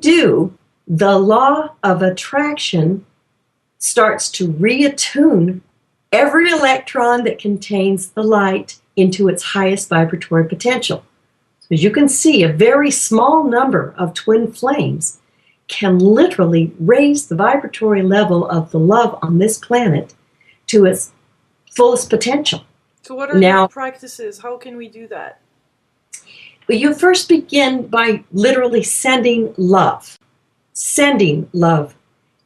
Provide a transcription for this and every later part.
do, the law of attraction starts to reattune every electron that contains the light into its highest vibratory potential. So as you can see, a very small number of twin flames can literally raise the vibratory level of the love on this planet to its fullest potential. So what are the practices? How can we do that? You first begin by literally sending love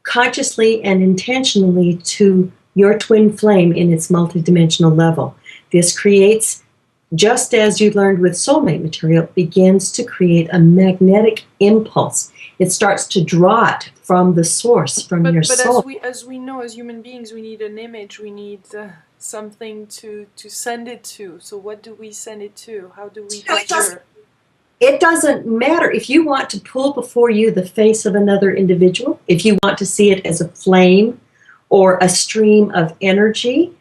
consciously and intentionally to your twin flame in its multidimensional level. This creates, just as you learned with soulmate material, begins to create a magnetic impulse. It starts to draw it from the source, from your soul. But as we know, as human beings, we need an image, we need something to send it to. So what do we send it to? How do we measure? It doesn't matter. If you want to pull before you the face of another individual, if you want to see it as a flame or a stream of energy,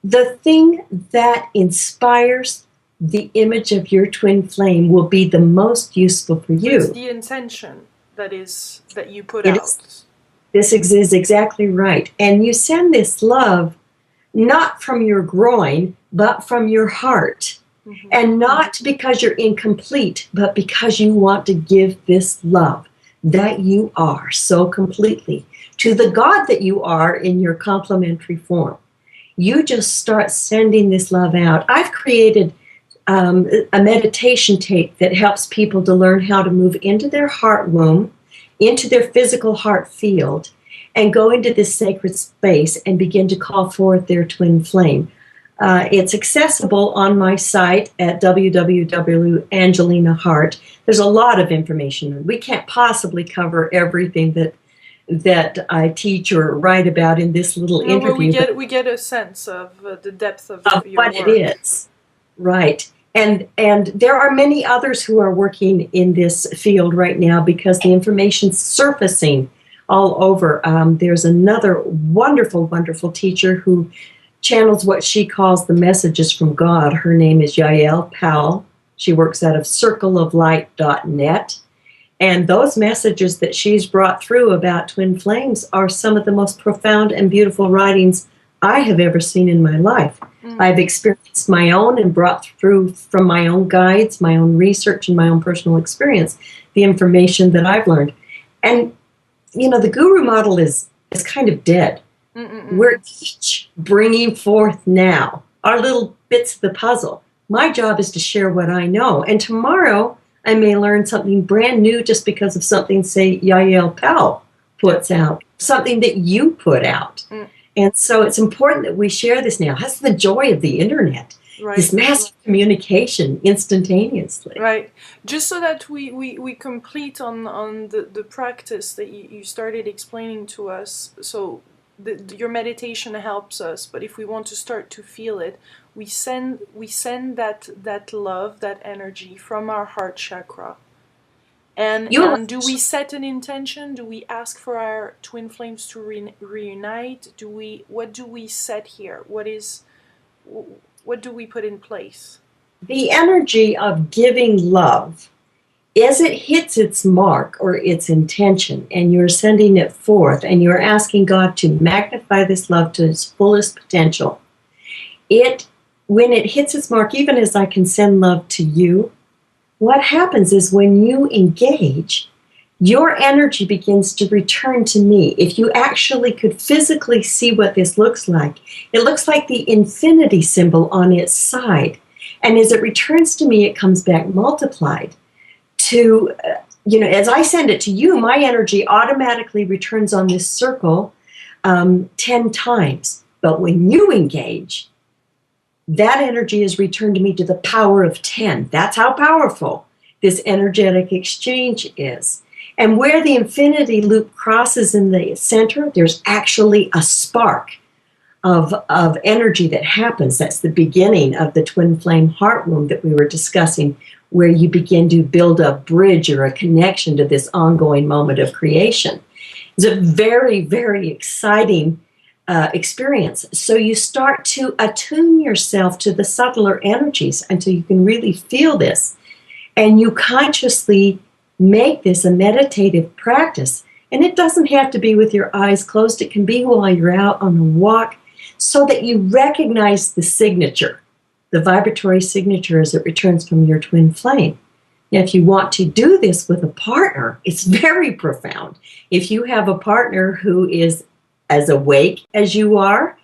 the thing that inspires the image of your twin flame will be the most useful for you. It's the intention that you put out. This is exactly right. And you send this love not from your groin, but from your heart. Mm-hmm. And not because you're incomplete, but because you want to give this love that you are so completely to the God that you are in your complementary form. You just start sending this love out. I've created a meditation tape that helps people to learn how to move into their heart womb, into their physical heart field, and go into this sacred space and begin to call forth their twin flame. It's accessible on my site at www.Angelina Heart. There's a lot of information. We can't possibly cover everything that I teach or write about in this little interview. But we get a sense of the depth of your what work. It is. Right. And there are many others who are working in this field right now because the information's surfacing all over. There's another wonderful, wonderful teacher who channels what she calls the messages from God. Her name is Yael Powell. She works out of circleoflight.net. And those messages that she's brought through about twin flames are some of the most profound and beautiful writings I have ever seen in my life. Mm. I've experienced my own and brought through from my own guides, my own research, and my own personal experience, the information that I've learned. And, the guru model is kind of dead. Mm-mm-mm. We're each bringing forth now our little bits of the puzzle. My job is to share what I know. And tomorrow I may learn something brand new just because of something, say, Yael Powell puts out, something that you put out. Mm. And so it's important that we share this now. That's the joy of the internet. Right. This massive communication instantaneously. Right. Just so that we complete on the practice that you started explaining to us. So your meditation helps us, but if we want to start to feel it, we send that love, that energy from our heart chakra. And do we set an intention? Do we ask for our twin flames to reunite? What do we set here? What do we put in place? The energy of giving love, as it hits its mark or its intention, and you're sending it forth, and you're asking God to magnify this love to its fullest potential, when it hits its mark, even as I can send love to you, what happens is when you engage, your energy begins to return to me. If you actually could physically see what this looks like, it looks like the infinity symbol on its side. And as it returns to me, it comes back multiplied. As I send it to you, my energy automatically returns on this circle 10 times. But when you engage, that energy is returned to me to the power of 10. That's how powerful this energetic exchange is. And where the infinity loop crosses in the center, there's actually a spark of energy that happens. That's the beginning of the twin flame heart womb that we were discussing, where you begin to build a bridge or a connection to this ongoing moment of creation. It's a very, very exciting experience. So you start to attune yourself to the subtler energies until you can really feel this. And you consciously make this a meditative practice. And it doesn't have to be with your eyes closed. It can be while you're out on a walk, so that you recognize the signature, the vibratory signature as it returns from your twin flame. Now, if you want to do this with a partner, it's very profound. If you have a partner who is as awake as you are,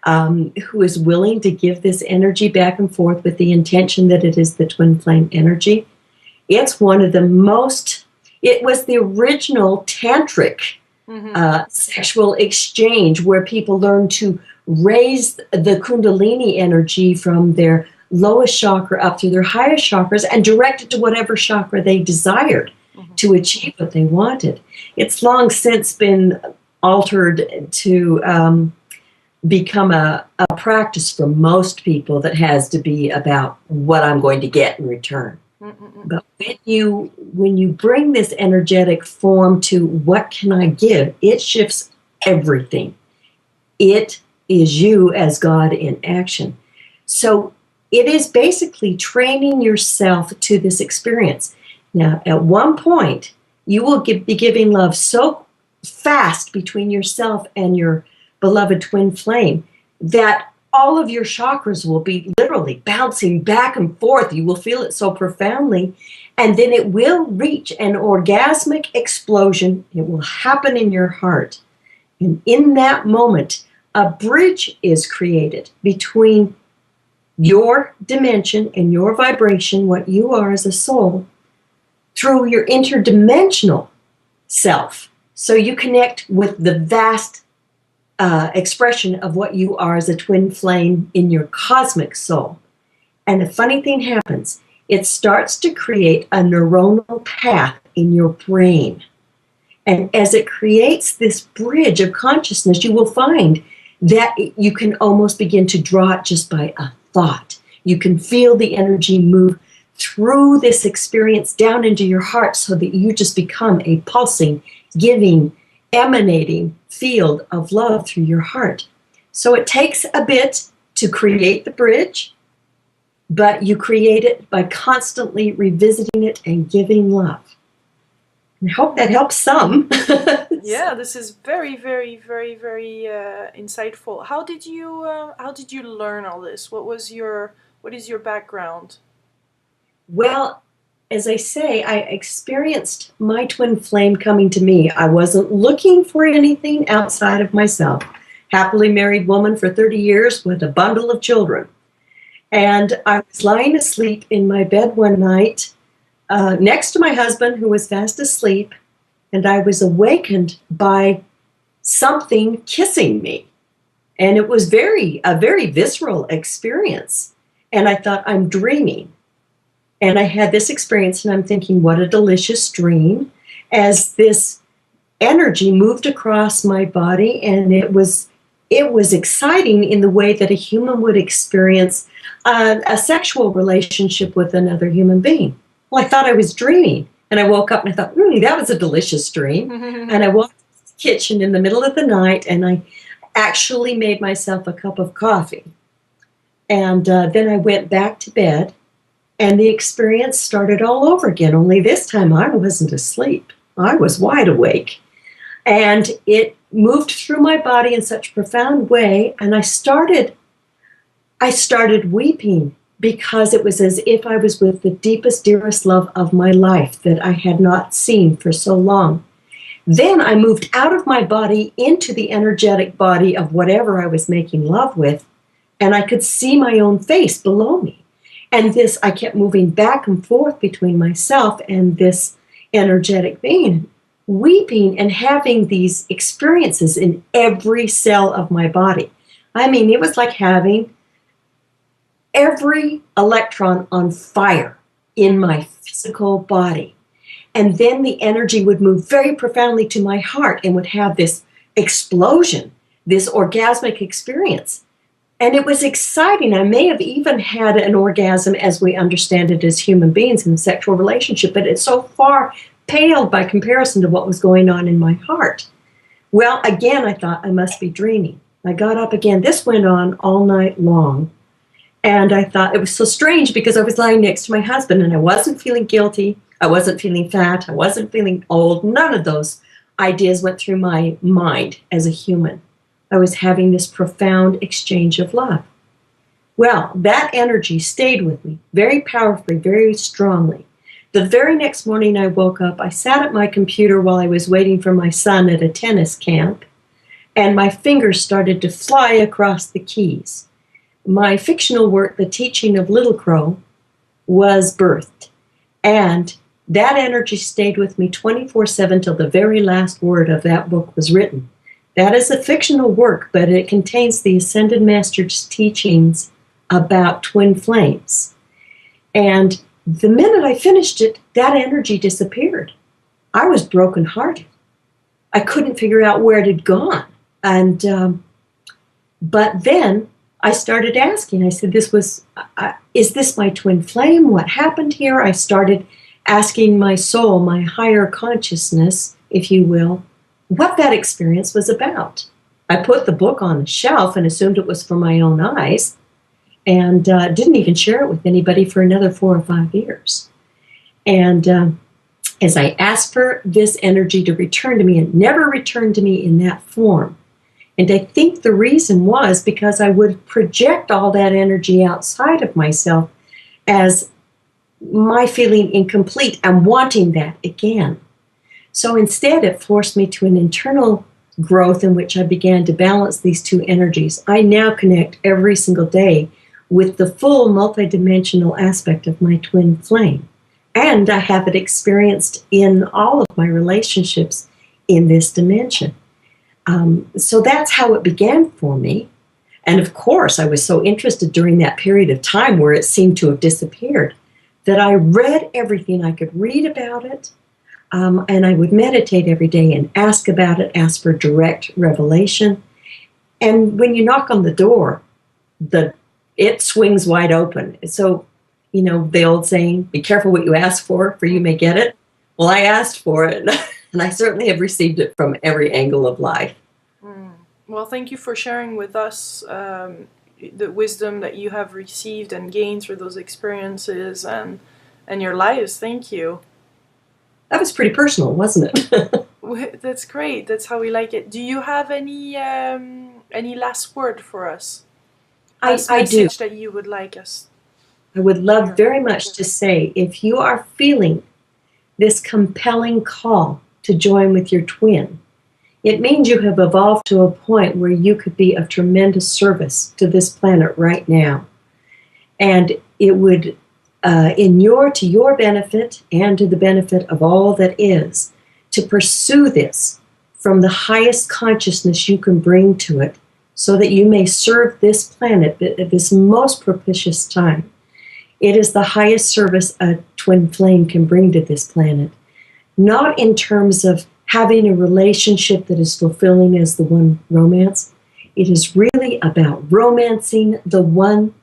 who is willing to give this energy back and forth with the intention that it is the twin flame energy, it's one of the most, it was the original tantric sexual exchange where people learn to raise the kundalini energy from their lowest chakra up through their highest chakras and direct it to whatever chakra they desired to achieve what they wanted. It's long since been altered to become a practice for most people that has to be about what I'm going to get in return. But when you bring this energetic form to what can I give, it shifts everything. It is you as God in action. So it is basically training yourself to this experience. Now, at one point, you will be giving love so fast between yourself and your beloved twin flame that all of your chakras will be literally bouncing back and forth. You will feel it so profoundly. And then it will reach an orgasmic explosion. It will happen in your heart. And in that moment, a bridge is created between your dimension and your vibration, what you are as a soul, through your interdimensional self. So you connect with the vast expression of what you are as a twin flame in your cosmic soul. And a funny thing happens. It starts to create a neuronal path in your brain. And as it creates this bridge of consciousness, you will find that you can almost begin to draw it just by a thought. You can feel the energy move through this experience down into your heart so that you just become a pulsing, giving, emanating field of love through your heart. So it takes a bit to create the bridge, but you create it by constantly revisiting it and giving love. I hope that helps some. Yeah, this is very, very, very, very insightful. How did you learn all this? What is your background? Well, as I say, I experienced my twin flame coming to me. I wasn't looking for anything outside of myself. Happily married woman for 30 years with a bundle of children. And I was lying asleep in my bed one night next to my husband, who was fast asleep, and I was awakened by something kissing me. And it was a very visceral experience. And I thought, I'm dreaming. And I had this experience, and I'm thinking, what a delicious dream, as this energy moved across my body, and it was exciting in the way that a human would experience a sexual relationship with another human being. Well, I thought I was dreaming, and I woke up and I thought, that was a delicious dream. And I walked to the kitchen in the middle of the night, and I actually made myself a cup of coffee. And then I went back to bed. And the experience started all over again, only this time I wasn't asleep. I was wide awake. And it moved through my body in such a profound way, and I started weeping because it was as if I was with the deepest, dearest love of my life that I had not seen for so long. Then I moved out of my body into the energetic body of whatever I was making love with, and I could see my own face below me. And I kept moving back and forth between myself and this energetic being, weeping and having these experiences in every cell of my body. I mean, it was like having every electron on fire in my physical body. And then the energy would move very profoundly to my heart and would have this explosion, this orgasmic experience. And it was exciting. I may have even had an orgasm as we understand it as human beings in a sexual relationship, but it's so far paled by comparison to what was going on in my heart. Well, again, I thought I must be dreaming. I got up again. This went on all night long. And I thought it was so strange because I was lying next to my husband and I wasn't feeling guilty. I wasn't feeling fat. I wasn't feeling old. None of those ideas went through my mind as a human. I was having this profound exchange of love. Well, that energy stayed with me very powerfully, very strongly. The very next morning I woke up, I sat at my computer while I was waiting for my son at a tennis camp, and my fingers started to fly across the keys. My fictional work, The Teaching of Little Crow, was birthed. And that energy stayed with me 24/7 till the very last word of that book was written. That is a fictional work, but it contains the Ascended Master's teachings about twin flames. And the minute I finished it, that energy disappeared. I was brokenhearted. I couldn't figure out where it had gone. And but then I started asking. I said, is this my twin flame? What happened here? I started asking my soul, my higher consciousness, if you will, what that experience was about. I put the book on the shelf and assumed it was for my own eyes, and didn't even share it with anybody for another 4 or 5 years. And as I asked for this energy to return to me, it never returned to me in that form. And I think the reason was because I would project all that energy outside of myself as my feeling incomplete and wanting that again. So instead, it forced me to an internal growth in which I began to balance these two energies. I now connect every single day with the full multidimensional aspect of my twin flame. And I have it experienced in all of my relationships in this dimension. So that's how it began for me. And of course, I was so interested during that period of time where it seemed to have disappeared that I read everything I could read about it. And I would meditate every day and ask about it, ask for direct revelation. And when you knock on the door, it swings wide open. So, you know, the old saying, be careful what you ask for you may get it. Well, I asked for it, and I certainly have received it from every angle of life. Well, thank you for sharing with us the wisdom that you have received and gained through those experiences and your lives. Thank you. That was pretty personal, wasn't it? That's great. That's how we like it. Do you have any last word for us? I do. That you would like us. I would love very much to say, if you are feeling this compelling call to join with your twin, it means you have evolved to a point where you could be of tremendous service to this planet right now. And it would inure to your benefit and to the benefit of all that is to pursue this from the highest consciousness you can bring to it so that you may serve this planet at this most propitious time. It is the highest service a twin flame can bring to this planet. Not in terms of having a relationship that is fulfilling as the one romance. It is really about romancing the one,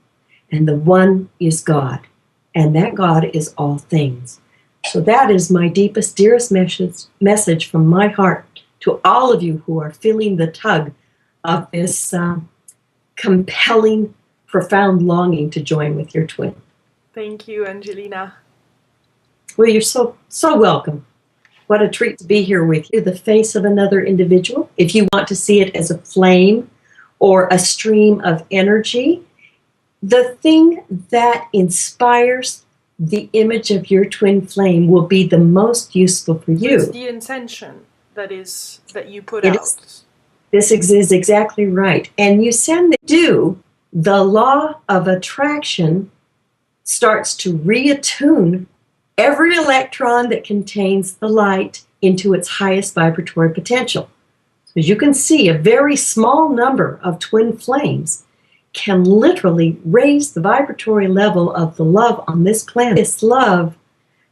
and the one is God. And that God is all things. So that is my deepest, dearest message from my heart to all of you who are feeling the tug of this compelling, profound longing to join with your twin. Thank you, Angelina. Well, you're so welcome. What a treat to be here with you, the face of another individual. If you want to see it as a flame or a stream of energy, the thing that inspires the image of your twin flame will be the most useful for you. It's the intention that you put out. This is exactly right. And you send the law of attraction starts to reattune every electron that contains the light into its highest vibratory potential. So as you can see, a very small number of twin flames can literally raise the vibratory level of the love on this planet. This love,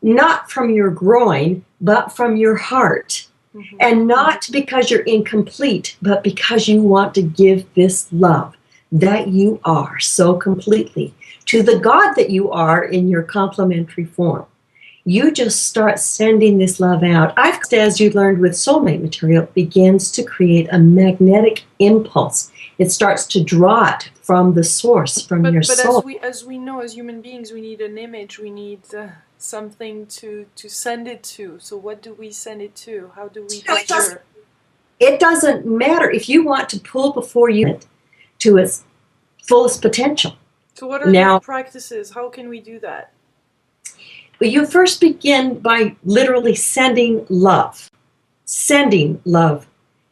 not from your groin, but from your heart. Mm-hmm. And not because you're incomplete, but because you want to give this love that you are so completely to the God that you are in your complementary form. You just start sending this love out. As you learned with soulmate material, it begins to create a magnetic impulse. It starts to draw it from the source, from your soul. But as we know, as human beings, we need an image. We need something to send it to. So what do we send it to? How do we No, measure? it doesn't matter if you want to pull before you to its fullest potential. So what are Now, the practices? How can we do that? you first begin by literally sending love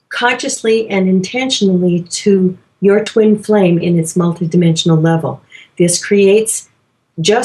consciously and intentionally to your twin flame in its multidimensional level. This creates just